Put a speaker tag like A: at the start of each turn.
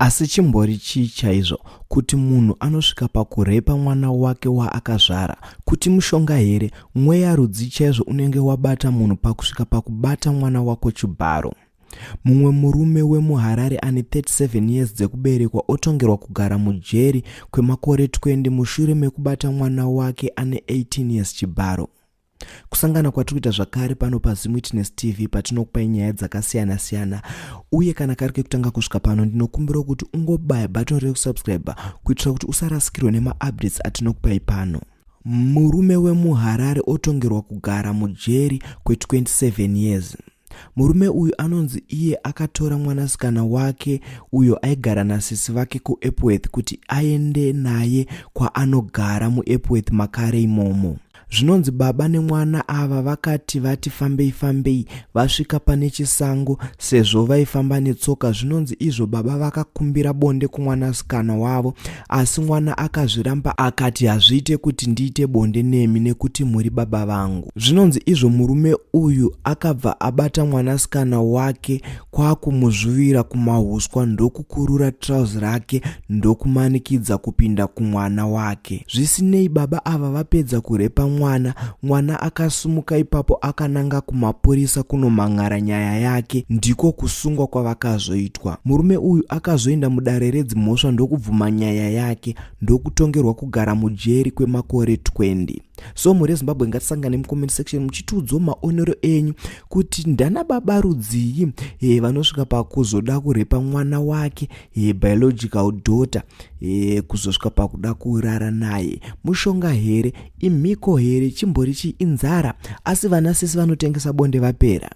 A: Asi chimbori chii chaizvo kuti munhu anosvika pakurepa mwana wake waakazvara? Kuti mushonga here? Mweya rudzi chaizvo unenge wabata munhu pakusvika pakubata mwana wako chibharo? Mumwe murume wemuHarare ane 37 years dzekuberekwa otongerwa kugara mujeri kwemakore 20 mushure mekubata mwana wake ane 18 years chibharo. Kusangana kwatikuita zvakare pano paZim Witness TV patinokupai nyaya dzakasiyana siyana, uye kana kari kekutanga kusvika pano ndinokumbira kuti ungobaya button rekusubscribe kuitira kuti usarasikirwe nema-updates atinokupai pano. Murume wemuHarare otongerwa kugara mujeri kwe27 years. Murume uyu anonzi iye akatora mwanasikana wake uyo aigara nasisi vake kuEpworth kuti aende naye kwaanogara muEpworth makare imomo. Zvinonzi baba nemwana ava vakati vati fambei vasvika pane chisango sezvo vaifamba netsoka. Zvinonzi izvo baba vakakumbira bonde kumwanasikana wavo, asi mwana akazviramba akati hazviite kuti ndiite bonde nemi nekuti muri baba vangu. Zvinonzi izvo murume uyu akabva abata mwanasikana wake kwakumuzvuvira kumahuswa ndokukurura trouser rake ndokumanikidza kupinda kumwana wake. Zvisinei baba ava vapedza kurepa mwana akasumuka ipapo akananga kumapurisa kunomang'ara nyaya yake, ndiko kusungwa kwavakazoitwa. Murume uyu akazoenda mudare redzimhosva ndokubvuma nyaya yake ndokutongerwa kugara mujeri kwemakore 20. So muri Zimbabwe ngatisangane mucomment section muchitiudzawo maonero enyu kuti ndana baba rudzii vanosvika pakuzoda kurepa mwana wake biological daughter kuzosvika pakuda kurara naye. Mushonga here? Imhiko here? Chimbori chi? Inzara? Asi vana sisi vanotengesa bonde vapera.